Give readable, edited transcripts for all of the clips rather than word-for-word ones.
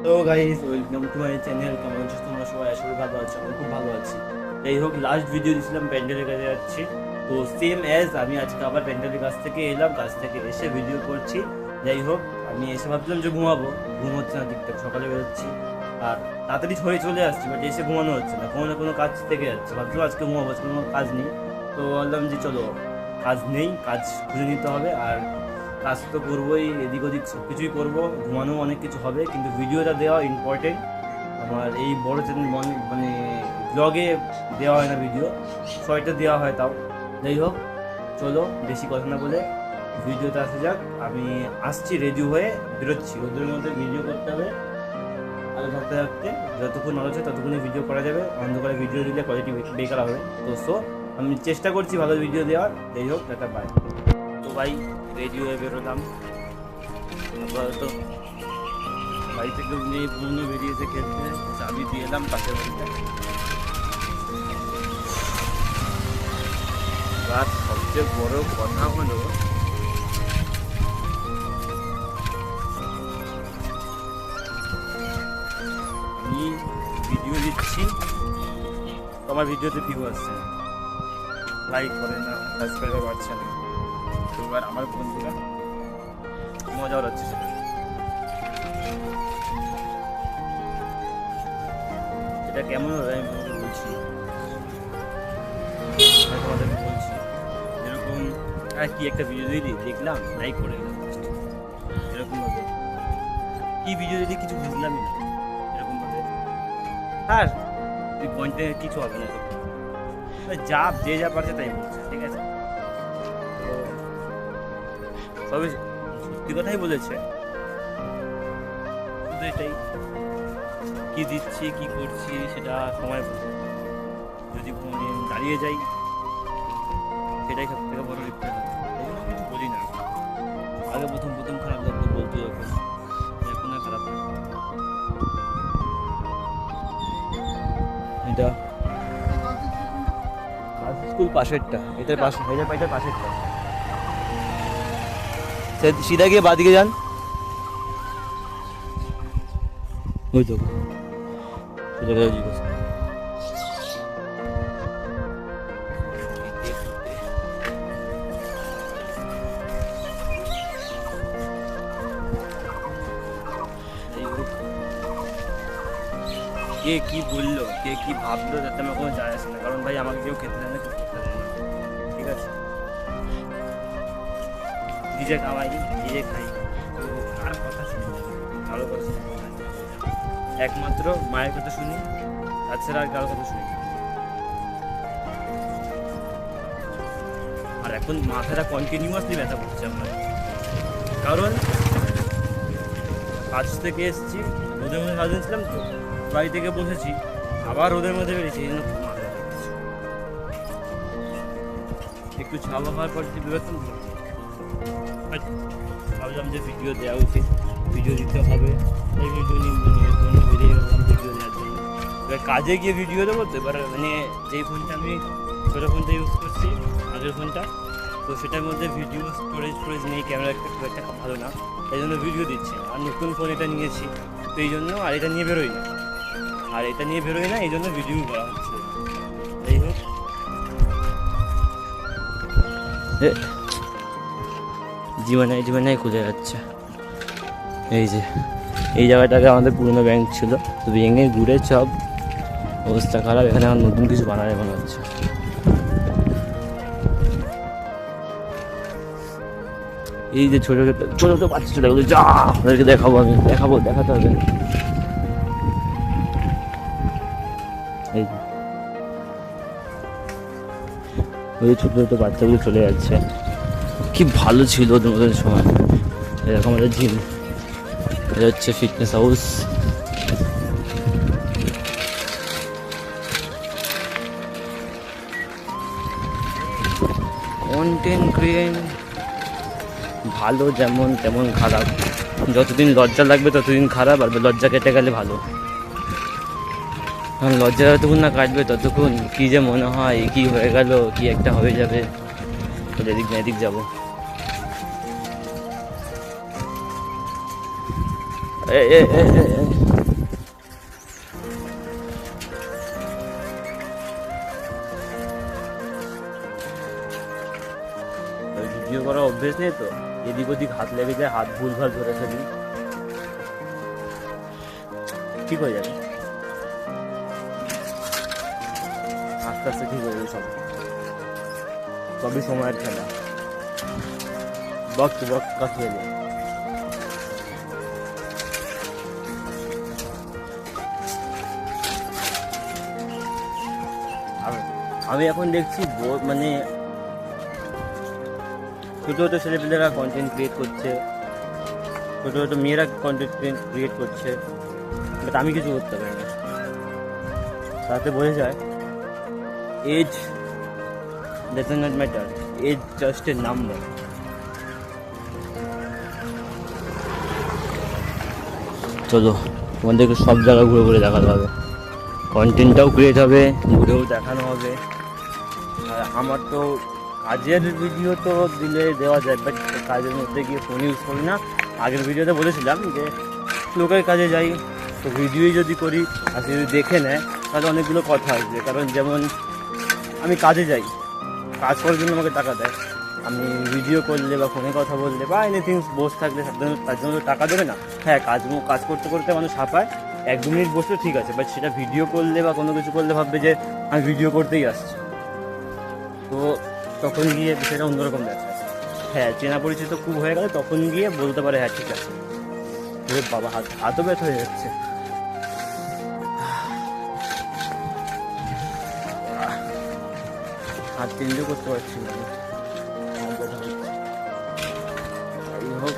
তো guys, welcome to my channel. কেমন আছো তোমরা সবাই? আশা করি ভালো আছো। আমি খুব ভালো আছি। যাই হোক, লাস্ট ভিডিও দিয়েছিলাম প্যান্ডেলের কাছে যাচ্ছি। তো সেম অ্যাজ আমি আজকে আবার প্যান্ডেলের কাছ থেকে এলাম, কাছ থেকে এসে ভিডিও করছি। যাই হোক, আমি এসে ভাবছিলাম যে ঘুমাবো, ঘুম হচ্ছে না ঠিকঠাক। সকালে বেরোচ্ছি আর তাড়াতাড়ি হয়ে চলে আসছি, বাট এসে ঘুমানো হচ্ছে না, কোনো না কোনো কাজ থেকে যাচ্ছে। ভাবছিলাম আজকে ঘুমাবো, আজকে কোনো কাজ নেই। তো বললাম যে চলো, কাজ নেই, কাজ খুঁজে নিতে হবে। আর কাজ তো করবোই, এদিক ওদিক সব কিছুই করবো, ঘুমানো অনেক কিছু হবে, কিন্তু ভিডিওটা দেওয়া ইম্পর্টেন্ট। আমার এই বড় চ্যানেল মানে ব্লগে দেওয়া হয় না ভিডিও, শর্টে দেওয়া হয় তাও। যাই হোক, চলো বেশি কথা না বলে ভিডিওতে আসা যাক। আমি আসছি, রেডি হয়ে বেরোচ্ছি। রোদের মধ্যে ভিডিও করতে হবে, আলো থাকতে থাকতে যতক্ষণ আলো আছে ততক্ষণই ভিডিও করা যাবে। অন্ধকারে ভিডিও দিলে কোয়ালিটি বেকার হবে। তো আমি চেষ্টা করছি ভালো ভিডিও দেওয়ার। যাই হোক, একটা বাই। তো ভাই, রেডি হয়ে বেরোলাম। আপাতত বাড়ি থেকে নিয়ে পুরনো বেরিয়েছে খেলতে, চাবি দিয়ে এলাম পাশের বাড়িতে। আর সবচেয়ে বড় কথা হলো, আমি ভিডিও দিচ্ছি, তোমার ভিডিওতে ভিউ আসছে না, লাইক করে না, সাবস্ক্রাইবার বাড়ছে না। তো এবার আমার বন্ধুরা মজা হচ্ছে সেটা। এটা কেমন হবে আমি তোমাকে বলছি, আমি তোমাদেরকে বলছি। যেরকম আর কি একটা ভিডিও দিলি, দেখলাম, লাইক করে গেলাম, এরকম ভাবে কি ভিডিও দিলি কিছু বুঝলামই না, এরকম ভাবে। আর তুই কন্টেন্ট কিছু হবে না, যা যে যা পারছে তাই বলছে, ঠিক আছে? তো সবই সত্যি কথাই বলেছে, শুধু এটাই, কি দিচ্ছি কি করছি সেটা সময় বলবে। যদি কোনোদিন দাঁড়িয়ে যাই, সেটাই সব থেকে বড় রিপ্লাই হবে। এই জন্য কিছু বলি না। আগে প্রথম প্রথম খারাপ লাগতো, বলতো যখন, এখন আর খারাপ লাগে না। এটা স্কুল পাশেরটা, এটার পাশে, এটার পাশেরটা। সিধা গিয়ে বাদিকে যান, ওই তো সোজা করে জিজ্ঞেস। কে কি বললো, কে কি ভাবলো, তাতে আমার কোনো যায় আসে না। কারণ ভাই, আমাকে কেউ খেতে দেয় না, কেউ খেতে দেয় না, ঠিক আছে? নিজে কামাই, নিজে খাই, তো কার কথা শুনি, কারো কথা শুনি না। একমাত্র মায়ের কথা শুনি, তাছাড়া আর কারো কথা শুনি না। আর এখন মাথাটা কন্টিনিউয়াসলি ব্যথা করছে আমার, কারণ কাজ থেকে এসেছি, রোদের মধ্যে কাজ ছিলাম, তো বাড়ি থেকে বসেছি, আবার রোদের মধ্যে বেরিয়েছি, এই জন্য খুব মাথা ব্যথা করছে। একটু ছাওয়া হওয়ার পর যে বিবেচন ভাবলাম যে ভিডিও দেওয়া উচিত, ভিডিও দিতে হবে, এই ভিডিও নিয়ে বেরিয়ে গেলাম ভিডিও দেওয়ার জন্য। এবার কাজে গিয়ে ভিডিও দেবো, তো এবার মানে যেই ফোনটা আমি ছোটো ফোনটা ইউজ করছি, আগের ফোনটা, তো সেটার মধ্যে ভিডিও স্টোরেজ নেই, ক্যামেরা খুব একটা ভালো না, এই জন্য ভিডিও দিচ্ছি। আর নতুন ফোন এটা নিয়েছি, তো এই জন্য, আর এটা নিয়ে বেরোই না, এই জন্য ভিডিও করা হচ্ছে। যাই হোক, জীবনে খুঁজে যাচ্ছে। এই যে এই জায়গাটাকে আমাদের পুরনো ব্যাংক ছিল, তো ভেঙে ঘুরে সব অবস্থা খারাপ। এখানে আমার নতুন কিছু বানাবে মনে হচ্ছে। এই যে ছোট ছোট বাচ্চা ছোট যা, ওদেরকে দেখাবো, আমি দেখাতে হবে। এই যে ওই ছোট ছোট বাচ্চাগুলো চলে যাচ্ছে, কি ভালো ছিল ওদের মতন সময়। এরকম আমাদের জিম, এটা হচ্ছে ফিটনেস হাউস। কন্টেন্ট ক্রিয়েট ভালো যেমন তেমন খারাপ। যতদিন লজ্জা লাগবে ততদিন খারাপ, আর লজ্জা কেটে গেলে ভালো। কারণ লজ্জা যতক্ষণ না কাটবে ততক্ষণ কী যে মনে হয় কি হয়ে গেল, কি একটা হয়ে যাবে, এদিক না এদিক যাবো। এ অভ্যেস নেই তো, এদিক ওদিক হাত লেগে যায়, হাত ভুলভাল ধরে ফেলি, ঠিক হয়ে যাবে, আস্তে আস্তে ঠিক হয়ে যাবে সব, সবই সময়ের খেলা, वक्त वक्त का खेल है। আমি এখন দেখছি মানে ছোটো ছোটো ছেলেপেলেরা কন্টেন্ট ক্রিয়েট করছে, ছোটো ছোটো মেয়েরা কন্টেন্ট ক্রিয়েট করছে, বাট আমি কিছু করতে পারি না। তাতে বোঝা যায় age does not matter, age just a number. চলো তোমাদেরকে সব জায়গা ঘুরে ঘুরে দেখাতে হবে, কন্টেন্টটাও ক্রিয়েট হবে, ঘুরেও দেখানো হবে। আর আমার তো কাজের ভিডিও তো দিলে দেওয়া যায়, বাট কাজের মধ্যে গিয়ে ফোন ইউজ করি না। আগের ভিডিওতে বলেছিলাম যে লোকের কাজে যাই তো ভিডিওই যদি করি আর যদি দেখে নেয় তাহলে অনেকগুলো কথা আসবে। কারণ যেমন আমি কাজে যাই, কাজ করার জন্য আমাকে টাকা দেয়, আমি ভিডিও করলে বা ফোনে কথা বললে বা এনিথিং বসে থাকলে তার জন্য টাকা দেবে না। হ্যাঁ, কাজ করতে করতে মানুষ হাঁপায়, 1-2 মিনিট বসলে ঠিক আছে, বাট সেটা ভিডিও করলে বা কোনো কিছু করলে ভাববে যে আমি ভিডিও করতেই আসছি, তো তখন গিয়ে সেটা অন্যরকম দেখা। হ্যাঁ, চেনা পরিচিত খুব হয়ে গেলে তখন গিয়ে বলতে পারে হ্যাঁ ঠিক আছে। বাবা হাতও ব্যথা হয়ে যাচ্ছে, হাত চেঞ্জও করতে পারছি না, যাই হোক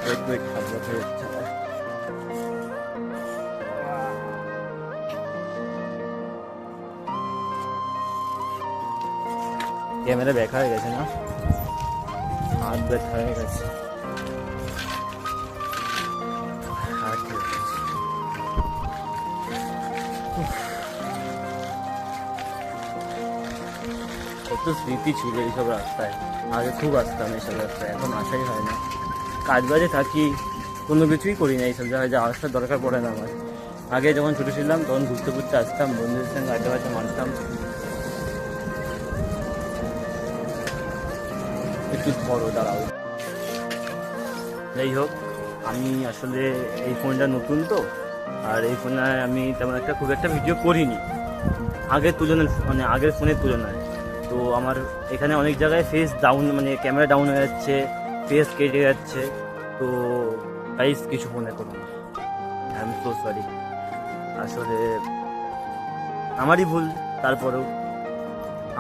হাত ব্যথা হয়ে যাচ্ছে। ক্যামেরা ব্যাকা হয়ে গেছে না, হাত ব্যথা হয়ে গেছে। কত স্মৃতি ছিল এইসব রাস্তায়, আগে খুব আসতাম এইসব রাস্তায়, এখন আসাই হয় না। কাজ বাজে থাকি, কোনো কিছুই করি না এইসব জায়গায়, যা আসার দরকার পড়ে না আমার। আগে যখন ছোটো ছিলাম তখন ঘুরতে ঘুরতে আসতাম, বন্ধুদের সঙ্গে আড্ডা বাড্ডা মারতাম। একটু বড় দাঁড়াও। যাই হোক, আমি আসলে এই ফোনটা নতুন তো, আর এই ফোনে আমি তেমন খুব একটা ভিডিও করিনি আগের তুলনায়, মানে আগের ফোনের তুলনায়। তো আমার এখানে অনেক জায়গায় ফেস ডাউন, মানে ক্যামেরা ডাউন হয়ে যাচ্ছে, ফেস কেটে যাচ্ছে, তো গাইস কিছু মনে করুন, আই এম সো সরি। আসলে আমারই ভুল, তারপরেও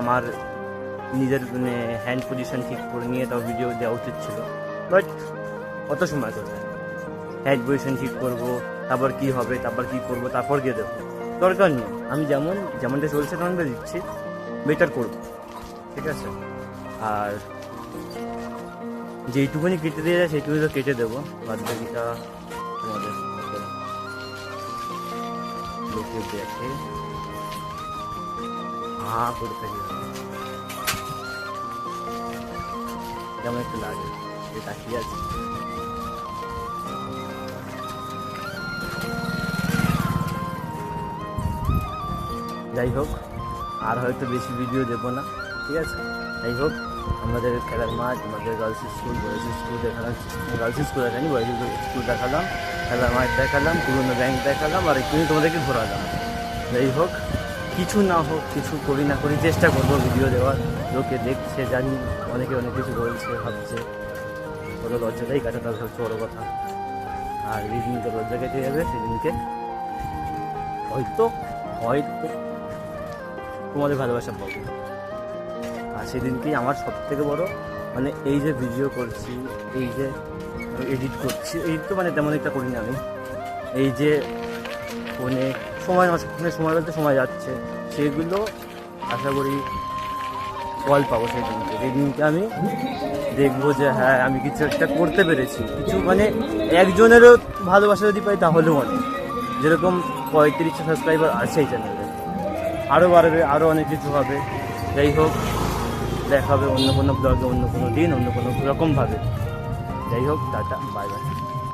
আমার নিজের মানে হ্যান্ড পজিশন ঠিক করে নিয়ে তাও ভিডিও দেওয়া উচিত ছিল, বাট কত সময় কোথায় হ্যান্ড পজিশন ঠিক করবো, তারপর কি হবে, তারপর কি করবো, তারপর গিয়ে দেবো, দরকার নেই। আমি যেমনটা চলছে তেমনটা দিচ্ছি, বেটার করবো, ঠিক আছে। আর যেইটুকুনি কেটে দিয়ে যায় সেইটুকুনি তো কেটে দেবো, বাদ বাকিটা তোমাদের লোকে দেখে করে থাকি, যেমন একটু লাগে যে তাকিয়ে আছে। যাই হোক, আর হয়তো বেশি ভিডিও দেবো না, ঠিক আছে। যাই হোক, আমাদের খেলার মাঠ, আমাদের গার্লস স্কুল, বয়েজ স্কুল দেখালাম, গার্লস স্কুল দেখানি, বয়েজ স্কুল দেখালাম, খেলার মাঠ দেখালাম, পুরোনো ব্যাংক দেখালাম, আর একটু তোমাদেরকে ঘোরালাম। যাই হোক, কিছু না হোক, কিছু করি না করি চেষ্টা করবো ভিডিও দেওয়ার। লোকে দেখছে জানি, অনেকে অনেক কিছু বলছে, ভাবছে, ওরা লজ্জাটাই কাটে, তার হচ্ছে বড়ো কথা। আর যেদিনকে লজ্জা কেটে যাবে সেদিনকে হয়তো তোমাদের ভালোবাসা পাবো। আর সেদিনকেই আমার সব থেকে বড়, মানে এই যে ভিডিও করছি, এই যে এডিট করছি, এডিট তো মানে তেমন একটা করি না আমি, এই যে ফোনে সময় বলতে সময় যাচ্ছে, সেগুলো আশা করি ফল পাবো সেদিনকে। সেদিনকে আমি দেখবো যে হ্যাঁ আমি কিছু একটা করতে পেরেছি, কিছু মানে একজনেরও ভালোবাসা যদি পাই তাহলেও অনেক। যেরকম 35 সাবস্ক্রাইবার আছে এই চ্যানেলে, আরও বাড়বে, আরও অনেক কিছু হবে। যাই হোক, দেখা হবে অন্য কোনো ব্লগে, অন্য কোনো দিন, অন্য কোনো রকমভাবে। যাই হোক, টাটা, বাই বাই।